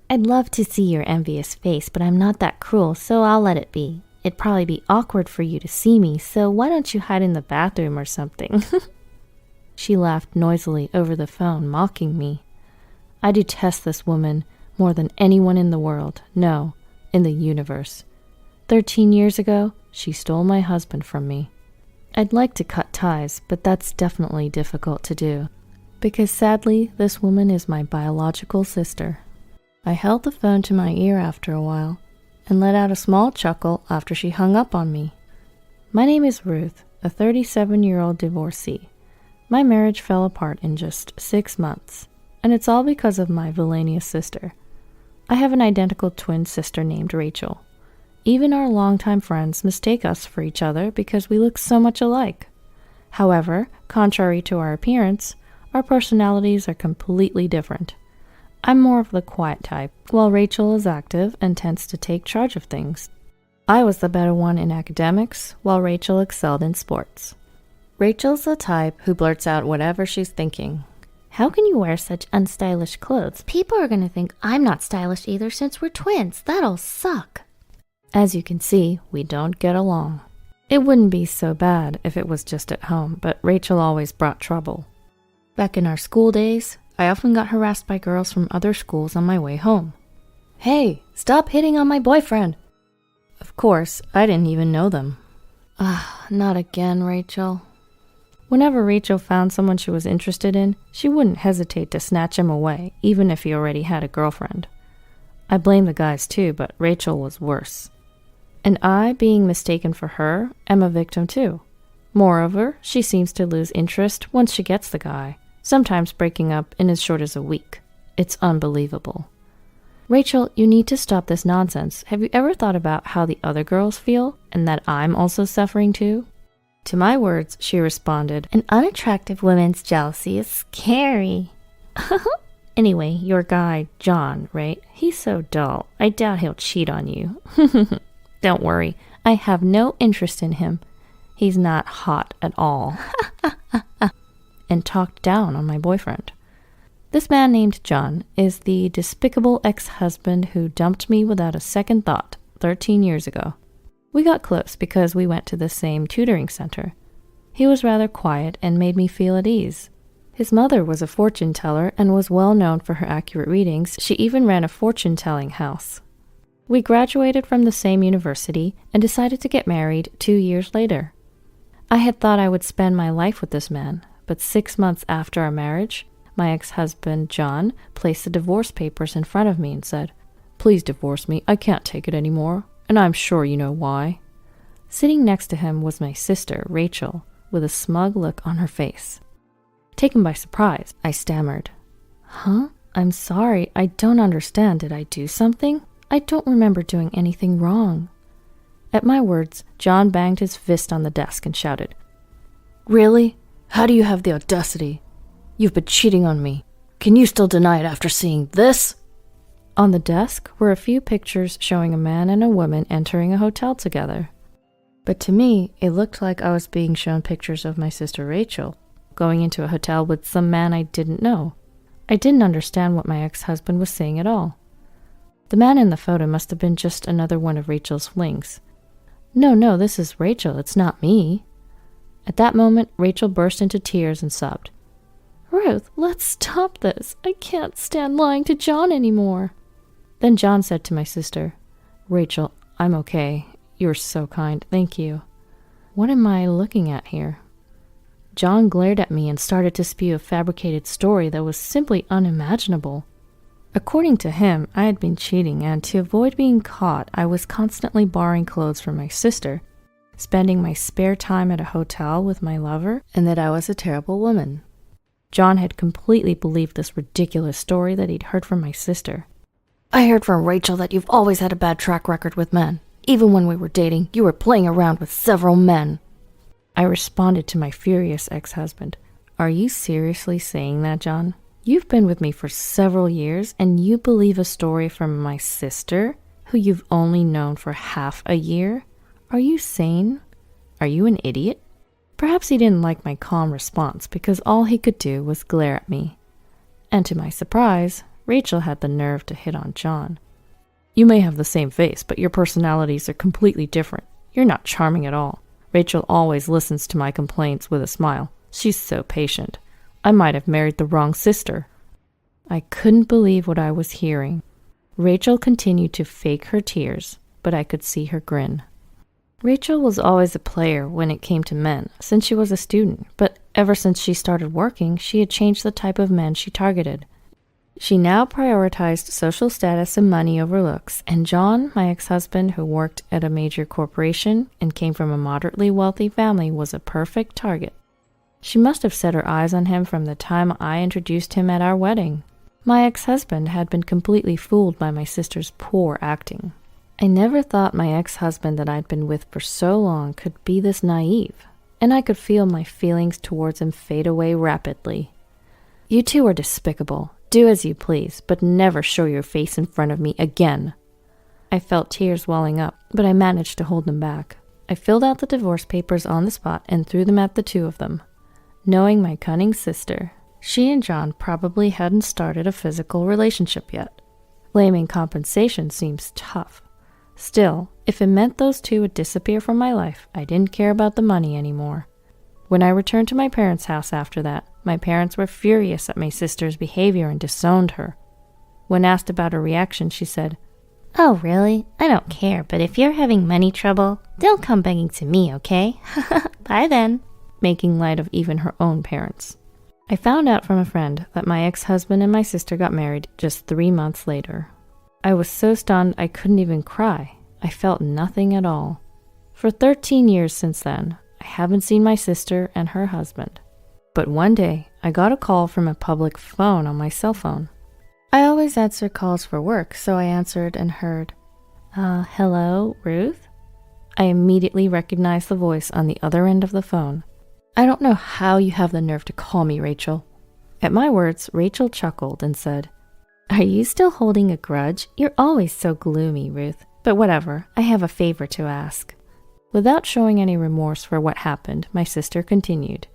I'd love to see your envious face, but I'm not that cruel, so I'll let it be. It'd probably be awkward for you to see me, so why don't you hide in the bathroom or something? She laughed noisily over the phone, mocking me. I detest this woman more than anyone in the world, no, in the universe. 13 years ago, she stole my husband from me. I'd like to cut ties, but that's definitely difficult to do, because sadly, this woman is my biological sister. I held the phone to my ear after a while, and let out a small chuckle after she hung up on me. My name is Ruth, a 37-year-old divorcee. My marriage fell apart in just 6 months, and it's all because of my villainous sister. I have an identical twin sister named Rachel. Even our longtime friends mistake us for each other because we look so much alike. However, contrary to our appearance, our personalities are completely different. I'm more of the quiet type, while Rachel is active and tends to take charge of things. I was the better one in academics, while Rachel excelled in sports. Rachel's the type who blurts out whatever she's thinking. How can you wear such unstylish clothes? People are going to think I'm not stylish either since we're twins. That'll suck. As you can see, we don't get along. It wouldn't be so bad if it was just at home, but Rachel always brought trouble. Back in our school days, I often got harassed by girls from other schools on my way home. Hey, stop hitting on my boyfriend! Of course, I didn't even know them. Not again, Rachel. Whenever Rachel found someone she was interested in, she wouldn't hesitate to snatch him away, even if he already had a girlfriend. I blame the guys too, but Rachel was worse. And I, being mistaken for her, am a victim too. Moreover, she seems to lose interest once she gets the guy, sometimes breaking up in as short as a week. It's unbelievable. Rachel, you need to stop this nonsense. Have you ever thought about how the other girls feel, and that I'm also suffering too? To my words, she responded, an unattractive woman's jealousy is scary. Anyway, your guy, John, right? He's so dull. I doubt he'll cheat on you. Don't worry, I have no interest in him. He's not hot at all. And talked down on my boyfriend. This man named John is the despicable ex-husband who dumped me without a second thought 13 years ago. We got close because we went to the same tutoring center. He was rather quiet and made me feel at ease. His mother was a fortune teller and was well known for her accurate readings. She even ran a fortune-telling house. We graduated from the same university and decided to get married 2 years later. I had thought I would spend my life with this man, but 6 months after our marriage, my ex-husband, John, placed the divorce papers in front of me and said, "Please divorce me, I can't take it anymore, and I'm sure you know why." Sitting next to him was my sister, Rachel, with a smug look on her face. Taken by surprise, I stammered, "Huh? I'm sorry, I don't understand. Did I do something? I don't remember doing anything wrong." At my words, John banged his fist on the desk and shouted, "Really? How do you have the audacity? You've been cheating on me. Can you still deny it after seeing this?" On the desk were a few pictures showing a man and a woman entering a hotel together. But to me, it looked like I was being shown pictures of my sister Rachel, going into a hotel with some man I didn't know. I didn't understand what my ex-husband was saying at all. The man in the photo must have been just another one of Rachel's flings. No, this is Rachel, it's not me." At that moment, Rachel burst into tears and sobbed, "Ruth, let's stop this. I can't stand lying to John anymore." Then John said to my sister, "Rachel, I'm okay. You're so kind. Thank you." What am I looking at here? John glared at me and started to spew a fabricated story that was simply unimaginable. According to him, I had been cheating, and to avoid being caught, I was constantly borrowing clothes from my sister, spending my spare time at a hotel with my lover, and that I was a terrible woman. John had completely believed this ridiculous story that he'd heard from my sister. "I heard from Rachel that you've always had a bad track record with men. Even when we were dating, you were playing around with several men." I responded to my furious ex-husband, "Are you seriously saying that, John? You've been with me for several years, and you believe a story from my sister, who you've only known for half a year? Are you sane? Are you an idiot?" Perhaps he didn't like my calm response because all he could do was glare at me. And to my surprise, Rachel had the nerve to hit on John. You may have the same face, but your personalities are completely different. You're not charming at all. Rachel always listens to my complaints with a smile. She's so patient. I might have married the wrong sister. I couldn't believe what I was hearing. Rachel continued to fake her tears, but I could see her grin. Rachel was always a player when it came to men, since she was a student, but ever since she started working, she had changed the type of men she targeted. She now prioritized social status and money over looks, and John, my ex-husband who worked at a major corporation and came from a moderately wealthy family, was a perfect target. She must have set her eyes on him from the time I introduced him at our wedding. My ex-husband had been completely fooled by my sister's poor acting. I never thought my ex-husband that I'd been with for so long could be this naive, and I could feel my feelings towards him fade away rapidly. You two are despicable. Do as you please, but never show your face in front of me again. I felt tears welling up, but I managed to hold them back. I filled out the divorce papers on the spot and threw them at the two of them. Knowing my cunning sister, she and John probably hadn't started a physical relationship yet. Blaming compensation seems tough. Still, if it meant those two would disappear from my life, I didn't care about the money anymore. When I returned to my parents' house after that, my parents were furious at my sister's behavior and disowned her. When asked about her reaction, she said, "Oh, really? I don't care, but if you're having money trouble, don't come begging to me, okay? Bye then," making light of even her own parents. I found out from a friend that my ex-husband and my sister got married just 3 months later. I was so stunned I couldn't even cry. I felt nothing at all. For 13 years since then, I haven't seen my sister and her husband. But one day, I got a call from a public phone on my cell phone. I always answer calls for work, so I answered and heard, hello, Ruth? I immediately recognized the voice on the other end of the phone. I don't know how you have the nerve to call me, Rachel. At my words, Rachel chuckled and said, "Are you still holding a grudge? You're always so gloomy, Ruth. But whatever, I have a favor to ask." Without showing any remorse for what happened, my sister continued,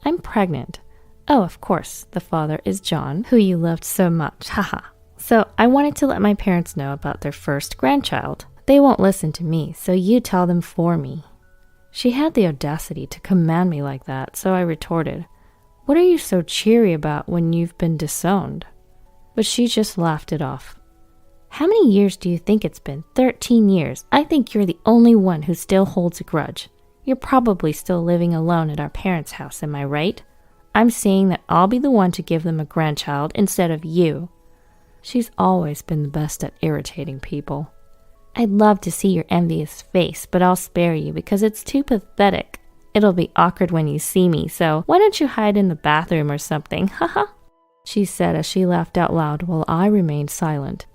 "I'm pregnant. Oh, of course, the father is John, who you loved so much, haha. So I wanted to let my parents know about their first grandchild. They won't listen to me, so you tell them for me." She had the audacity to command me like that, so I retorted, "What are you so cheery about when you've been disowned?" But she just laughed it off. "How many years do you think it's been? 13 years. I think you're the only one who still holds a grudge. You're probably still living alone at our parents' house, am I right? I'm saying that I'll be the one to give them a grandchild instead of you." She's always been the best at irritating people. "I'd love to see your envious face, but I'll spare you because it's too pathetic. It'll be awkward when you see me, so why don't you hide in the bathroom or something, haha," she said as she laughed out loud while I remained silent.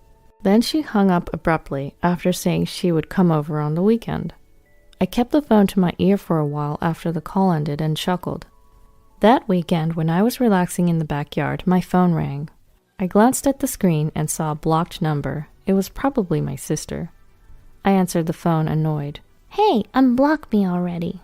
Then she hung up abruptly after saying she would come over on the weekend. I kept the phone to my ear for a while after the call ended and chuckled. That weekend, when I was relaxing in the backyard, my phone rang. I glanced at the screen and saw a blocked number. It was probably my sister. I answered the phone, annoyed. "Hey, unblock me already."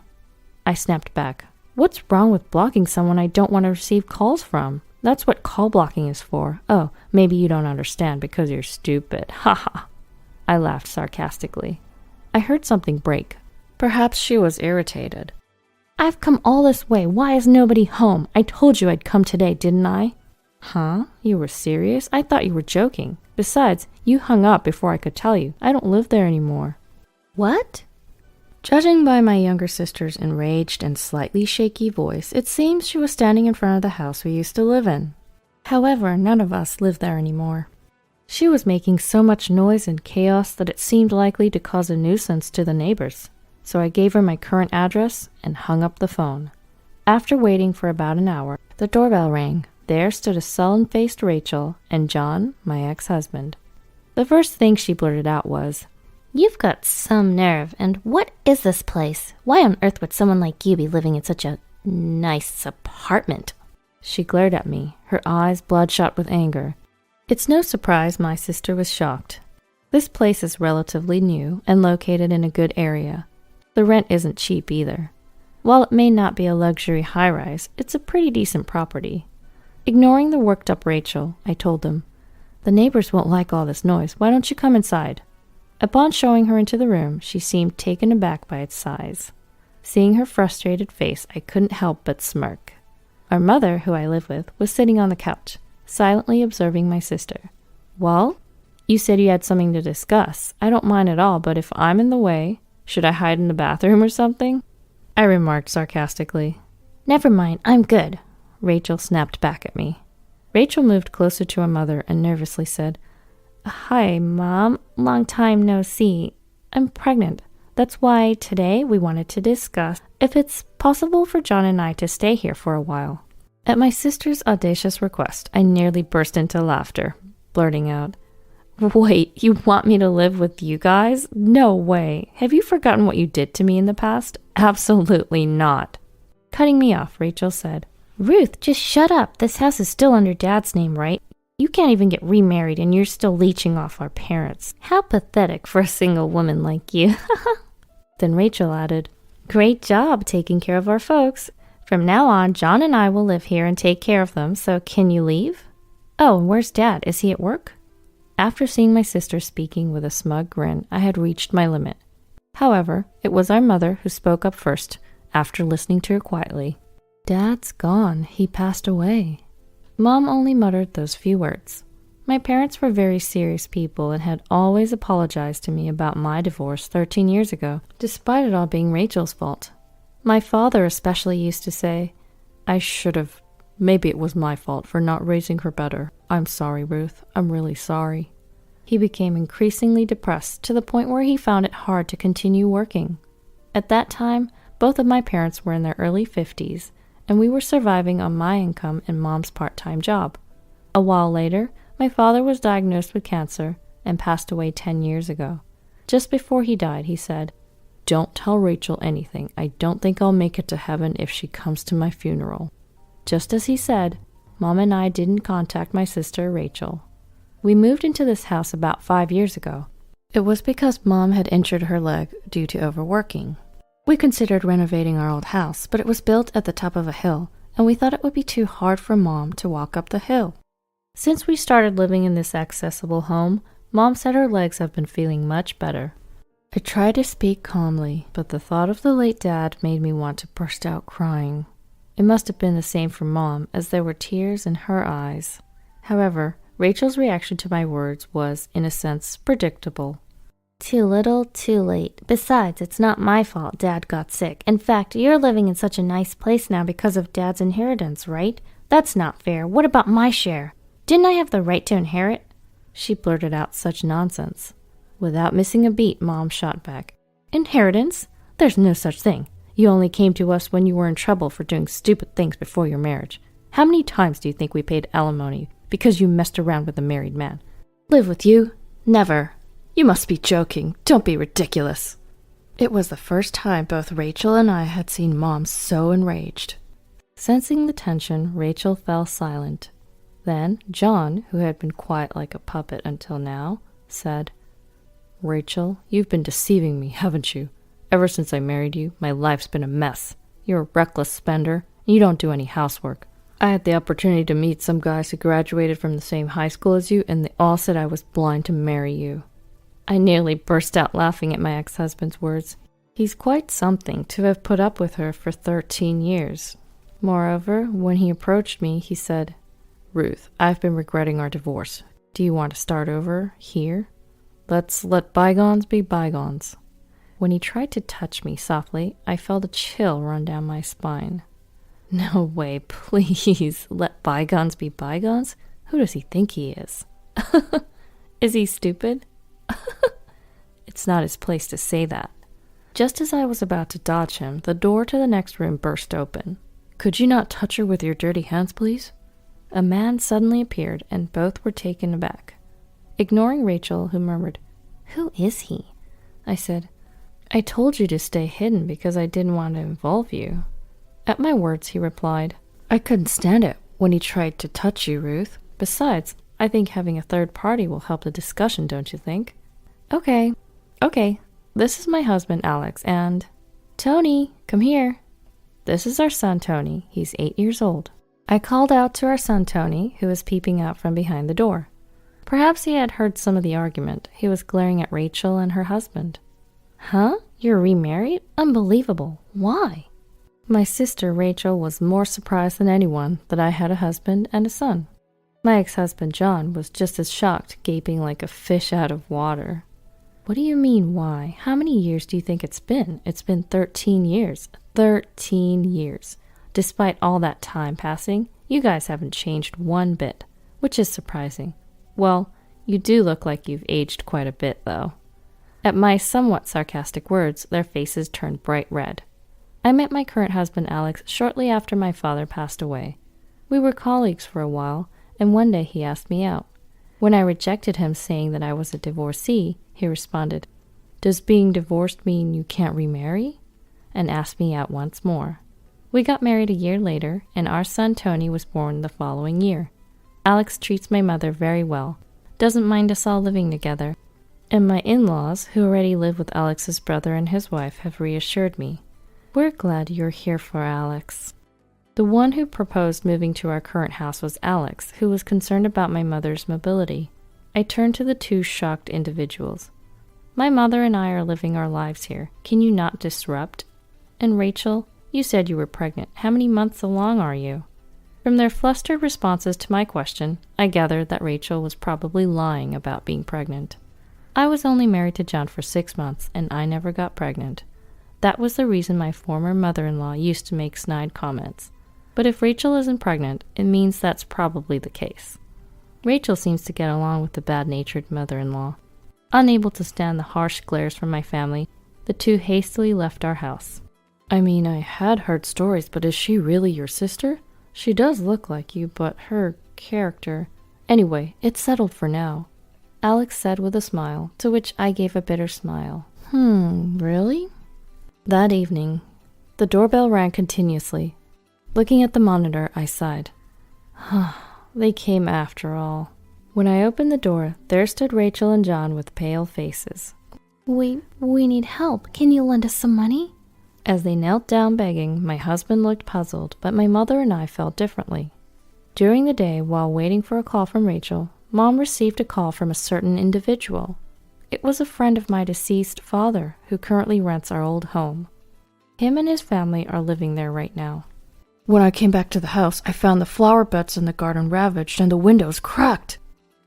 I snapped back. "What's wrong with blocking someone I don't want to receive calls from? That's what call blocking is for. Oh, maybe you don't understand because you're stupid. Haha." I laughed sarcastically. I heard something break. Perhaps she was irritated. "I've come all this way. Why is nobody home? I told you I'd come today, didn't I?" "Huh? You were serious? I thought you were joking. Besides, you hung up before I could tell you. I don't live there anymore." "What?" Judging by my younger sister's enraged and slightly shaky voice, it seems she was standing in front of the house we used to live in. However, none of us live there anymore. She was making so much noise and chaos that it seemed likely to cause a nuisance to the neighbors, so I gave her my current address and hung up the phone. After waiting for about an hour, the doorbell rang. There stood a sullen-faced Rachel and John, my ex-husband. The first thing she blurted out was, "You've got some nerve, and what is this place? Why on earth would someone like you be living in such a nice apartment?" She glared at me, her eyes bloodshot with anger. It's no surprise my sister was shocked. This place is relatively new and located in a good area. The rent isn't cheap either. While it may not be a luxury high-rise, it's a pretty decent property. Ignoring the worked-up Rachel, I told them, The neighbors won't like all this noise. Why don't you come inside? Upon showing her into the room, she seemed taken aback by its size. Seeing her frustrated face, I couldn't help but smirk. Our mother, who I live with, was sitting on the couch, silently observing my sister. Well, you said you had something to discuss. I don't mind at all, but if I'm in the way, should I hide in the bathroom or something? I remarked sarcastically. Never mind, I'm good, Rachel snapped back at me. Rachel moved closer to her mother and nervously said, Hi, Mom. Long time no see. I'm pregnant. That's why today we wanted to discuss if it's possible for John and I to stay here for a while. At my sister's audacious request, I nearly burst into laughter, blurting out, Wait, you want me to live with you guys? No way. Have you forgotten what you did to me in the past? Absolutely not. Cutting me off, Rachel said, Ruth, just shut up. This house is still under Dad's name, right? You can't even get remarried and you're still leeching off our parents. How pathetic for a single woman like you. Then Rachel added, Great job taking care of our folks. From now on, John and I will live here and take care of them, so can you leave? Oh, and where's Dad? Is he at work? After seeing my sister speaking with a smug grin, I had reached my limit. However, it was our mother who spoke up first, after listening to her quietly. Dad's gone. He passed away. Mom only muttered those few words. My parents were very serious people and had always apologized to me about my divorce 13 years ago, despite it all being Rachel's fault. My father especially used to say, I should have. Maybe it was my fault for not raising her better. I'm sorry, Ruth. I'm really sorry. He became increasingly depressed to the point where he found it hard to continue working. At that time, both of my parents were in their early 50s, and we were surviving on my income and Mom's part-time job. A while later, my father was diagnosed with cancer and passed away 10 years ago. Just before he died, he said, Don't tell Rachel anything. I don't think I'll make it to heaven if she comes to my funeral. Just as he said, Mom and I didn't contact my sister, Rachel. We moved into this house about 5 years ago. It was because Mom had injured her leg due to overworking. We considered renovating our old house, but it was built at the top of a hill, and we thought it would be too hard for Mom to walk up the hill. Since we started living in this accessible home, Mom said her legs have been feeling much better. I tried to speak calmly, but the thought of the late Dad made me want to burst out crying. It must have been the same for Mom, as there were tears in her eyes. However, Rachel's reaction to my words was, in a sense, predictable. Too little, too late. Besides, it's not my fault Dad got sick. In fact, you're living in such a nice place now because of Dad's inheritance, right? That's not fair. What about my share? Didn't I have the right to inherit? She blurted out such nonsense. Without missing a beat, Mom shot back. Inheritance? There's no such thing. You only came to us when you were in trouble for doing stupid things before your marriage. How many times do you think we paid alimony because you messed around with a married man? Live with you? Never. You must be joking. Don't be ridiculous. It was the first time both Rachel and I had seen Mom so enraged. Sensing the tension, Rachel fell silent. Then John, who had been quiet like a puppet until now, said, Rachel, you've been deceiving me, haven't you? Ever since I married you, my life's been a mess. You're a reckless spender, and you don't do any housework. I had the opportunity to meet some guys who graduated from the same high school as you, and they all said I was blind to marry you. I nearly burst out laughing at my ex-husband's words. He's quite something to have put up with her for 13 years. Moreover, when he approached me, he said, Ruth, I've been regretting our divorce. Do you want to start over here? Let's let bygones be bygones. When he tried to touch me softly, I felt a chill run down my spine. No way, please. Let bygones be bygones? Who does he think he is? Is he stupid? It's not his place to say that. Just as I was about to dodge him, the door to the next room burst open. Could you not touch her with your dirty hands, please? A man suddenly appeared, and both were taken aback. Ignoring Rachel, who murmured, Who is he? I said, I told you to stay hidden because I didn't want to involve you. At my words, he replied, I couldn't stand it when he tried to touch you, Ruth. Besides, I think having a third party will help the discussion, don't you think? Okay. This is my husband, Alex, and... Tony, come here. This is our son, Tony. He's 8 years old. I called out to our son, Tony, who was peeping out from behind the door. Perhaps he had heard some of the argument. He was glaring at Rachel and her husband. Huh? You're remarried? Unbelievable. Why? My sister Rachel was more surprised than anyone that I had a husband and a son. My ex-husband John was just as shocked, gaping like a fish out of water. What do you mean, why? How many years do you think it's been? It's been 13 years. 13 years. Despite all that time passing, you guys haven't changed one bit, which is surprising. Well, you do look like you've aged quite a bit, though. At my somewhat sarcastic words, their faces turned bright red. I met my current husband Alex shortly after my father passed away. We were colleagues for a while, and one day he asked me out. When I rejected him saying that I was a divorcee, he responded, "Does being divorced mean you can't remarry?" and asked me out once more. We got married a year later, and our son Tony was born the following year. Alex treats my mother very well, doesn't mind us all living together, and my in-laws, who already live with Alex's brother and his wife, have reassured me. We're glad you're here for Alex. The one who proposed moving to our current house was Alex, who was concerned about my mother's mobility. I turned to the two shocked individuals. My mother and I are living our lives here. Can you not disrupt? And Rachel, you said you were pregnant. How many months along are you? From their flustered responses to my question, I gathered that Rachel was probably lying about being pregnant. I was only married to John for 6 months, and I never got pregnant. That was the reason my former mother-in-law used to make snide comments. But if Rachel isn't pregnant, it means that's probably the case. Rachel seems to get along with the bad-natured mother-in-law. Unable to stand the harsh glares from my family, the two hastily left our house. I mean, I had heard stories, but is she really your sister? She does look like you, but her character... Anyway, it's settled for now, Alex said with a smile, to which I gave a bitter smile. Really? That evening, the doorbell rang continuously. Looking at the monitor, I sighed. They came after all. When I opened the door, there stood Rachel and John with pale faces. We need help. Can you lend us some money? As they knelt down begging, my husband looked puzzled, but my mother and I felt differently. During the day, while waiting for a call from Rachel, Mom received a call from a certain individual. It was a friend of my deceased father, who currently rents our old home. Him and his family are living there right now. When I came back to the house, I found the flower beds in the garden ravaged and the windows cracked.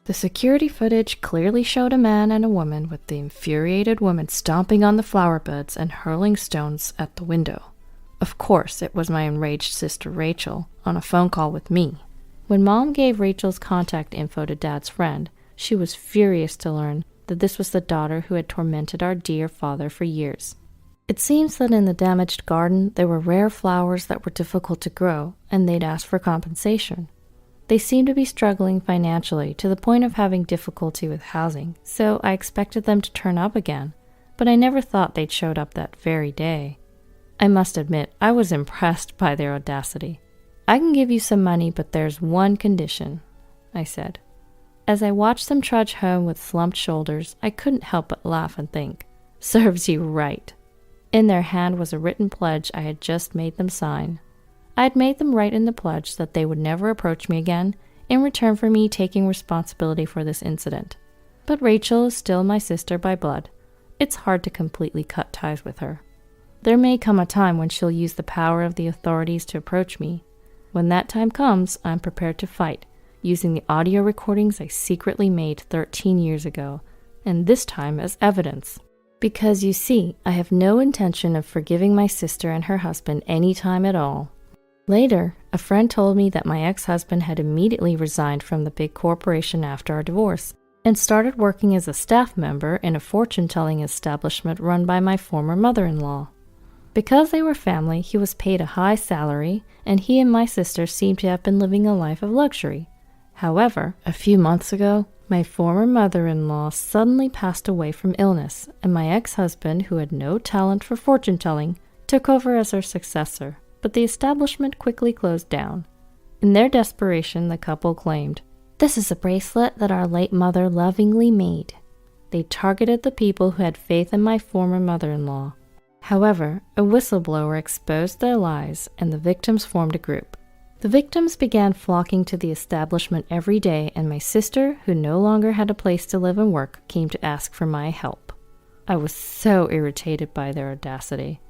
The security footage clearly showed a man and a woman, with the infuriated woman stomping on the flower beds and hurling stones at the window. Of course, it was my enraged sister Rachel, on a phone call with me. When Mom gave Rachel's contact info to Dad's friend, she was furious to learn that this was the daughter who had tormented our dear father for years. It seems that in the damaged garden there were rare flowers that were difficult to grow, and they'd asked for compensation. They seemed to be struggling financially to the point of having difficulty with housing, so I expected them to turn up again, but I never thought they'd showed up that very day. I must admit, I was impressed by their audacity. I can give you some money, but there's one condition, I said. As I watched them trudge home with slumped shoulders, I couldn't help but laugh and think, serves you right. In their hand was a written pledge I had just made them sign. I had made them write in the pledge that they would never approach me again, in return for me taking responsibility for this incident. But Rachel is still my sister by blood. It's hard to completely cut ties with her. There may come a time when she'll use the power of the authorities to approach me. When that time comes, I'm prepared to fight, using the audio recordings I secretly made 13 years ago, and this time as evidence. Because, you see, I have no intention of forgiving my sister and her husband any time at all. Later, a friend told me that my ex-husband had immediately resigned from the big corporation after our divorce, and started working as a staff member in a fortune-telling establishment run by my former mother-in-law. Because they were family, he was paid a high salary, and he and my sister seemed to have been living a life of luxury. However, a few months ago, my former mother-in-law suddenly passed away from illness, and my ex-husband, who had no talent for fortune-telling, took over as her successor, but the establishment quickly closed down. In their desperation, the couple claimed, "This is a bracelet that our late mother lovingly made." They targeted the people who had faith in my former mother-in-law. However, a whistleblower exposed their lies, and the victims formed a group. The victims began flocking to the establishment every day, and my sister, who no longer had a place to live and work, came to ask for my help. I was so irritated by their audacity.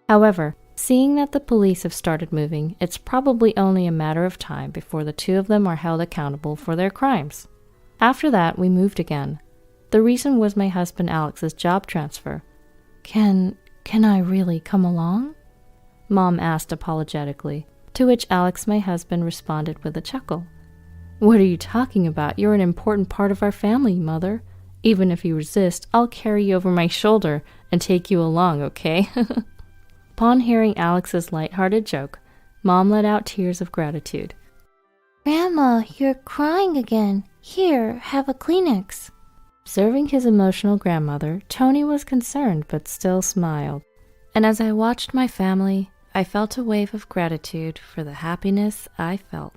However, seeing that the police have started moving, it's probably only a matter of time before the two of them are held accountable for their crimes. After that, we moved again. The reason was my husband Alex's job transfer. Can I really come along? Mom asked apologetically, to which Alex, my husband, responded with a chuckle. What are you talking about? You're an important part of our family, Mother. Even if you resist, I'll carry you over my shoulder and take you along, okay? Upon hearing Alex's lighthearted joke, Mom let out tears of gratitude. Grandma, you're crying again. Here, have a Kleenex. Observing his emotional grandmother, Tony was concerned but still smiled. And as I watched my family, I felt a wave of gratitude for the happiness I felt.